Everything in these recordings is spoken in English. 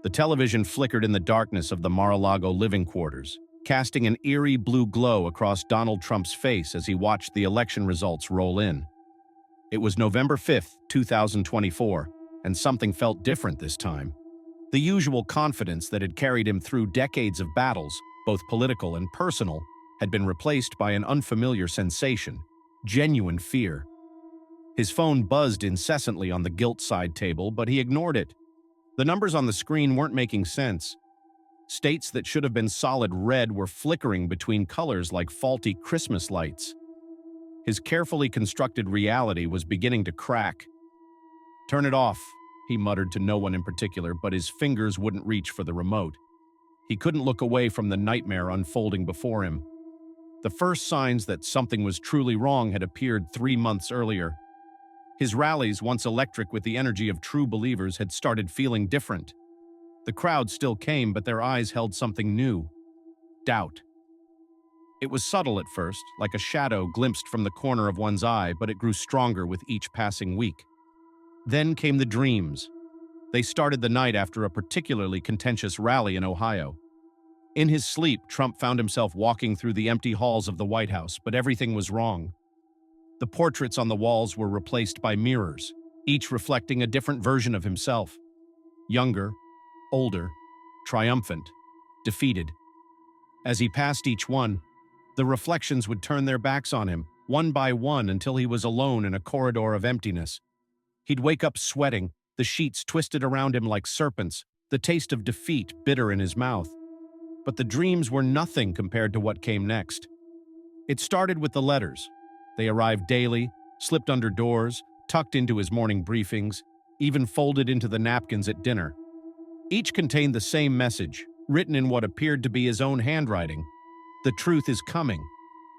The television flickered in the darkness of the Mar-a-Lago living quarters, casting an eerie blue glow across Donald Trump's face as he watched the election results roll in. It was November 5th, 2024, and something felt different this time. The usual confidence that had carried him through decades of battles, both political and personal, had been replaced by an unfamiliar sensation, genuine fear. His phone buzzed incessantly on the gilt side table, but he ignored it. The numbers on the screen weren't making sense. States that should have been solid red were flickering between colors like faulty Christmas lights. His carefully constructed reality was beginning to crack. "Turn it off," he muttered to no one in particular, but his fingers wouldn't reach for the remote. He couldn't look away from the nightmare unfolding before him. The first signs that something was truly wrong had appeared 3 months earlier. His rallies, once electric with the energy of true believers, had started feeling different. The crowd still came, but their eyes held something new: doubt. It was subtle at first, like a shadow glimpsed from the corner of one's eye, but it grew stronger with each passing week. Then came the dreams. They started the night after a particularly contentious rally in Ohio. In his sleep, Trump found himself walking through the empty halls of the White House, but everything was wrong. The portraits on the walls were replaced by mirrors, each reflecting a different version of himself. Younger, older, triumphant, defeated. As he passed each one, the reflections would turn their backs on him, one by one, until he was alone in a corridor of emptiness. He'd wake up sweating, the sheets twisted around him like serpents, the taste of defeat bitter in his mouth. But the dreams were nothing compared to what came next. It started with the letters. They arrived daily, slipped under doors, tucked into his morning briefings, even folded into the napkins at dinner. Each contained the same message, written in what appeared to be his own handwriting: "The truth is coming."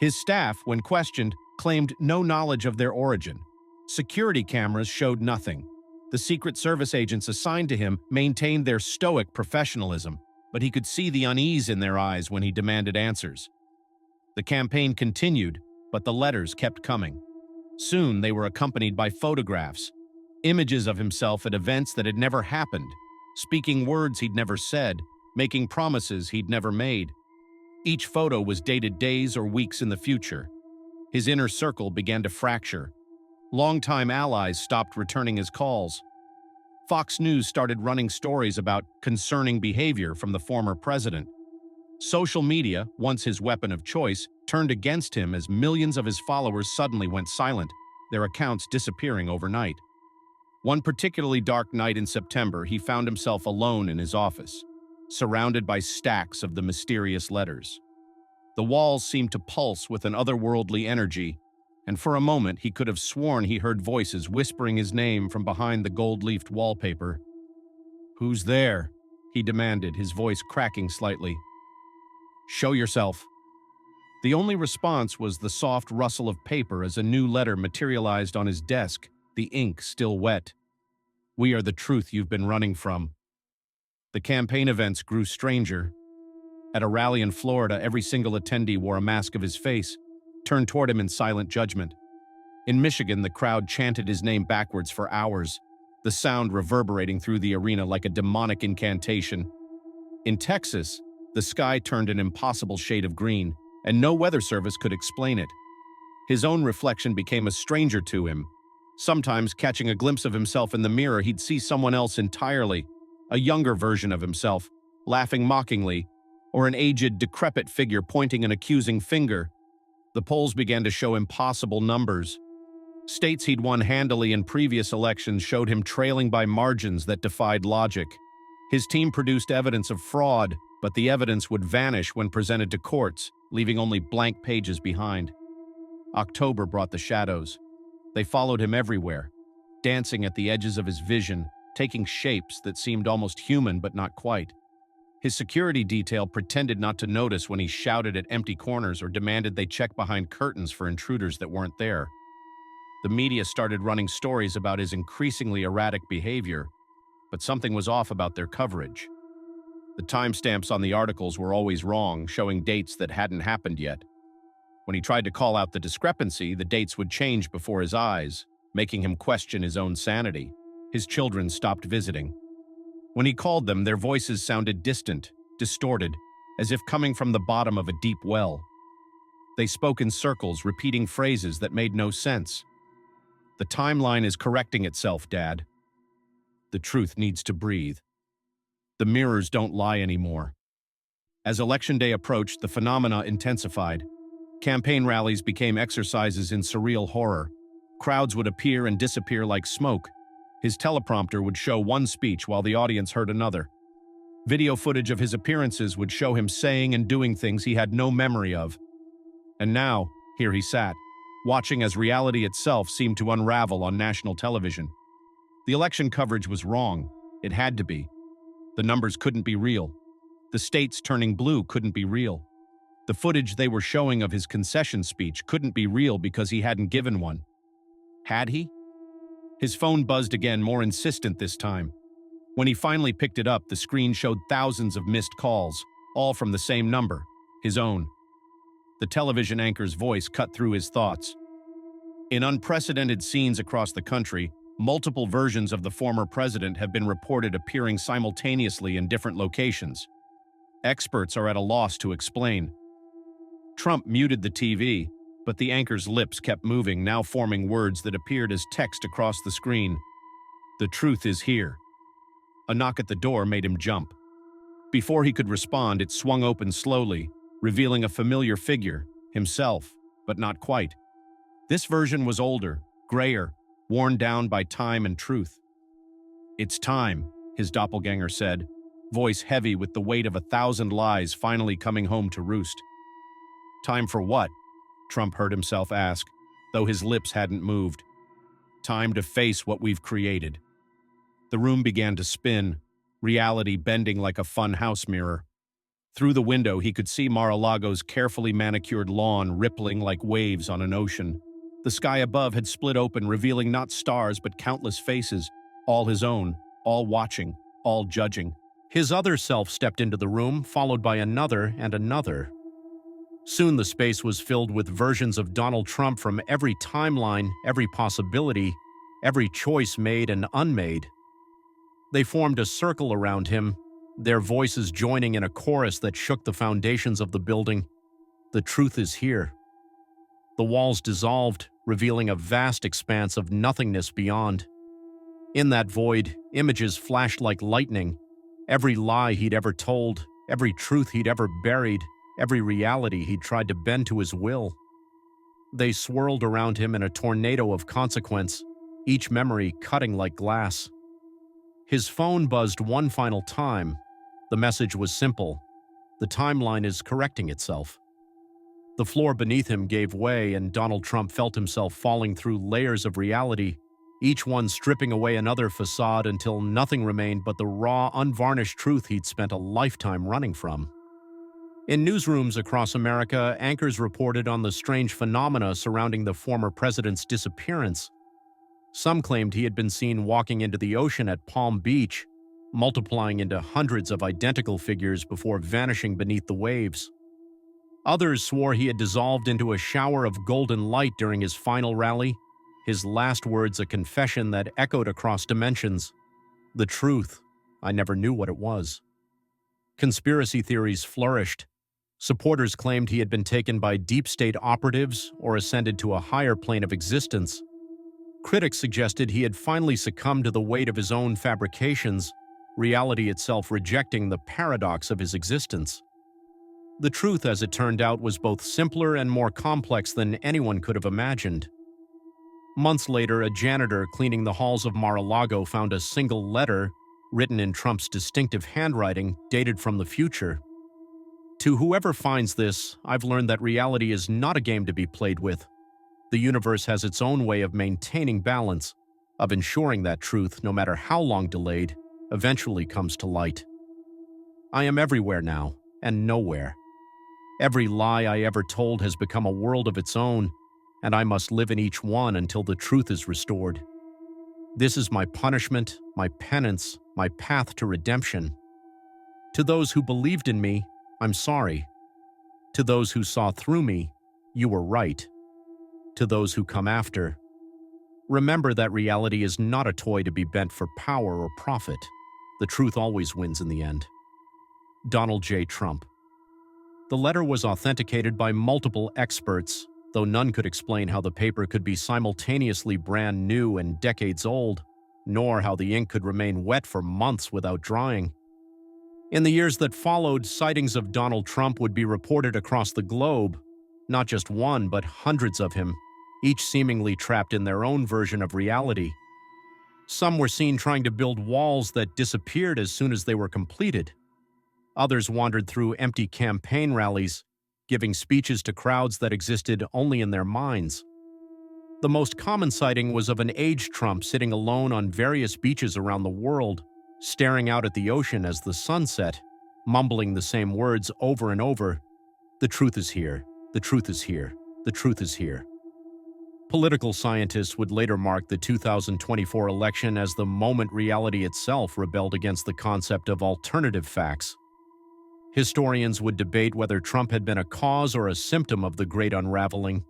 His staff, when questioned, claimed no knowledge of their origin. Security cameras showed nothing. The Secret Service agents assigned to him maintained their stoic professionalism, but he could see the unease in their eyes when he demanded answers. The campaign continued, but the letters kept coming. Soon they were accompanied by photographs, images of himself at events that had never happened, speaking words he'd never said, making promises he'd never made. Each photo was dated days or weeks in the future. His inner circle began to fracture. Longtime allies stopped returning his calls. Fox News started running stories about concerning behavior from the former president. Social media, once his weapon of choice, turned against him as millions of his followers suddenly went silent, their accounts disappearing overnight. One particularly dark night in September, he found himself alone in his office, surrounded by stacks of the mysterious letters. The walls seemed to pulse with an otherworldly energy, and for a moment he could have sworn he heard voices whispering his name from behind the gold-leafed wallpaper. "Who's there?" he demanded, his voice cracking slightly. "Show yourself." The only response was the soft rustle of paper as a new letter materialized on his desk, the ink still wet. "We are the truth you've been running from." The campaign events grew stranger. At a rally in Florida, every single attendee wore a mask of his face, turned toward him in silent judgment. In Michigan, the crowd chanted his name backwards for hours, the sound reverberating through the arena like a demonic incantation. In Texas, the sky turned an impossible shade of green, and no weather service could explain it. His own reflection became a stranger to him. Sometimes, catching a glimpse of himself in the mirror, he'd see someone else entirely, a younger version of himself, laughing mockingly, or an aged, decrepit figure pointing an accusing finger. The polls began to show impossible numbers. States he'd won handily in previous elections showed him trailing by margins that defied logic. His team produced evidence of fraud, but the evidence would vanish when presented to courts, leaving only blank pages behind. October brought the shadows. They followed him everywhere, dancing at the edges of his vision, taking shapes that seemed almost human but not quite. His security detail pretended not to notice when he shouted at empty corners or demanded they check behind curtains for intruders that weren't there. The media started running stories about his increasingly erratic behavior, but something was off about their coverage. The timestamps on the articles were always wrong, showing dates that hadn't happened yet. When he tried to call out the discrepancy, the dates would change before his eyes, making him question his own sanity. His children stopped visiting. When he called them, their voices sounded distant, distorted, as if coming from the bottom of a deep well. They spoke in circles, repeating phrases that made no sense. "The timeline is correcting itself, Dad. The truth needs to breathe. The mirrors don't lie anymore." As Election Day approached, the phenomena intensified. Campaign rallies became exercises in surreal horror. Crowds would appear and disappear like smoke. His teleprompter would show one speech while the audience heard another. Video footage of his appearances would show him saying and doing things he had no memory of. And now, here he sat, watching as reality itself seemed to unravel on national television. The election coverage was wrong. It had to be. The numbers couldn't be real. The states turning blue couldn't be real. The footage they were showing of his concession speech couldn't be real because he hadn't given one. Had he? His phone buzzed again, more insistent this time. When he finally picked it up, the screen showed thousands of missed calls, all from the same number, his own. The television anchor's voice cut through his thoughts. In unprecedented scenes across the country, multiple versions of the former president have been reported appearing simultaneously in different locations. Experts are at a loss to explain. Trump muted the TV, but the anchor's lips kept moving, now forming words that appeared as text across the screen. "The truth is here." A knock at the door made him jump. Before he could respond, it swung open slowly, revealing a familiar figure, himself, but not quite. This version was older, grayer, worn down by time and truth. "It's time," his doppelganger said, voice heavy with the weight of 1,000 lies finally coming home to roost. "Time for what?" Trump heard himself ask, though his lips hadn't moved. "Time to face what we've created." The room began to spin, reality bending like a fun house mirror. Through the window, he could see Mar-a-Lago's carefully manicured lawn rippling like waves on an ocean. The sky above had split open, revealing not stars but countless faces, all his own, all watching, all judging. His other self stepped into the room, followed by another and another. Soon the space was filled with versions of Donald Trump from every timeline, every possibility, every choice made and unmade. They formed a circle around him, their voices joining in a chorus that shook the foundations of the building. The truth is here. The walls dissolved, revealing a vast expanse of nothingness beyond. In that void, images flashed like lightning. Every lie he'd ever told, every truth he'd ever buried, every reality he'd tried to bend to his will. They swirled around him in a tornado of consequence, each memory cutting like glass. His phone buzzed one final time. The message was simple. The timeline is correcting itself. The floor beneath him gave way, and Donald Trump felt himself falling through layers of reality, each one stripping away another facade until nothing remained but the raw, unvarnished truth he'd spent a lifetime running from. In newsrooms across America, anchors reported on the strange phenomena surrounding the former president's disappearance. Some claimed he had been seen walking into the ocean at Palm Beach, multiplying into hundreds of identical figures before vanishing beneath the waves. Others swore he had dissolved into a shower of golden light during his final rally, his last words a confession that echoed across dimensions. The truth, I never knew what it was. Conspiracy theories flourished. Supporters claimed he had been taken by deep state operatives or ascended to a higher plane of existence. Critics suggested he had finally succumbed to the weight of his own fabrications, reality itself rejecting the paradox of his existence. The truth, as it turned out, was both simpler and more complex than anyone could have imagined. Months later, a janitor cleaning the halls of Mar-a-Lago found a single letter, written in Trump's distinctive handwriting, dated from the future. To whoever finds this, I've learned that reality is not a game to be played with. The universe has its own way of maintaining balance, of ensuring that truth, no matter how long delayed, eventually comes to light. I am everywhere now, and nowhere. Every lie I ever told has become a world of its own, and I must live in each one until the truth is restored. This is my punishment, my penance, my path to redemption. To those who believed in me, I'm sorry. To those who saw through me, you were right. To those who come after, remember that reality is not a toy to be bent for power or profit. The truth always wins in the end. Donald J. Trump. The letter was authenticated by multiple experts, though none could explain how the paper could be simultaneously brand new and decades old, nor how the ink could remain wet for months without drying. In the years that followed, sightings of Donald Trump would be reported across the globe, not just one, but hundreds of him, each seemingly trapped in their own version of reality. Some were seen trying to build walls that disappeared as soon as they were completed. Others wandered through empty campaign rallies, giving speeches to crowds that existed only in their minds. The most common sighting was of an aged Trump sitting alone on various beaches around the world, staring out at the ocean as the sun set, mumbling the same words over and over. The truth is here. The truth is here. The truth is here. Political scientists would later mark the 2024 election as the moment reality itself rebelled against the concept of alternative facts. Historians would debate whether Trump had been a cause or a symptom of the great unraveling.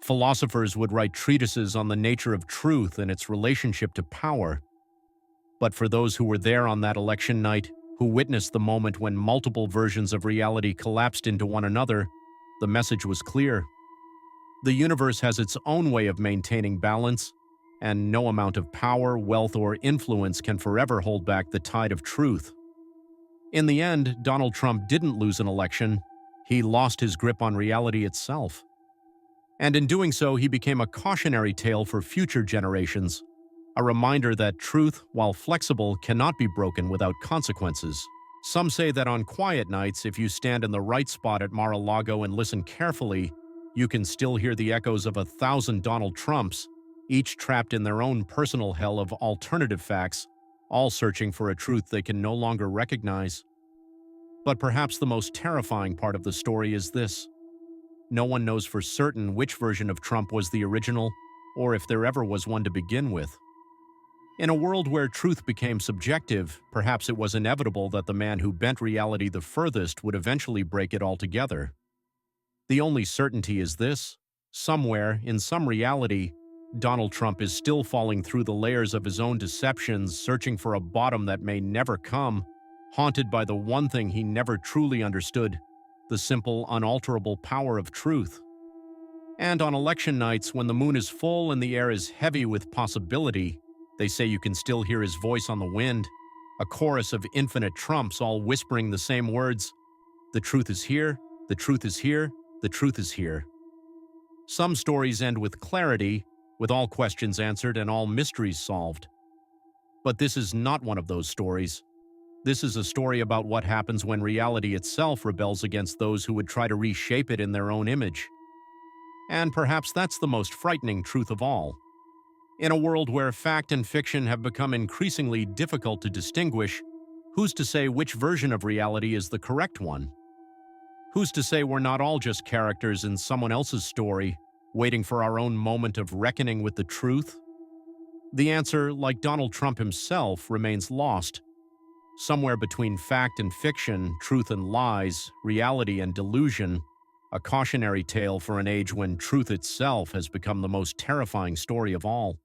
Philosophers would write treatises on the nature of truth and its relationship to power. But for those who were there on that election night, who witnessed the moment when multiple versions of reality collapsed into one another, the message was clear. The universe has its own way of maintaining balance, and no amount of power, wealth, or influence can forever hold back the tide of truth. In the end, Donald Trump didn't lose an election. He lost his grip on reality itself. And in doing so, he became a cautionary tale for future generations, a reminder that truth, while flexible, cannot be broken without consequences. Some say that on quiet nights, if you stand in the right spot at Mar-a-Lago and listen carefully, you can still hear the echoes of 1,000 Donald Trumps, each trapped in their own personal hell of alternative facts, all searching for a truth they can no longer recognize. But perhaps the most terrifying part of the story is this. No one knows for certain which version of Trump was the original, or if there ever was one to begin with. In a world where truth became subjective, perhaps it was inevitable that the man who bent reality the furthest would eventually break it altogether. The only certainty is this: somewhere, in some reality, Donald Trump is still falling through the layers of his own deceptions, searching for a bottom that may never come, haunted by the one thing he never truly understood, the simple, unalterable power of truth. And on election nights, when the moon is full and the air is heavy with possibility, they say you can still hear his voice on the wind, a chorus of infinite Trumps all whispering the same words. The truth is here, the truth is here, the truth is here. Some stories end with clarity, with all questions answered and all mysteries solved. But this is not one of those stories. This is a story about what happens when reality itself rebels against those who would try to reshape it in their own image. And perhaps that's the most frightening truth of all. In a world where fact and fiction have become increasingly difficult to distinguish, who's to say which version of reality is the correct one? Who's to say we're not all just characters in someone else's story, waiting for our own moment of reckoning with the truth? The answer, like Donald Trump himself, remains lost. Somewhere between fact and fiction, truth and lies, reality and delusion, a cautionary tale for an age when truth itself has become the most terrifying story of all.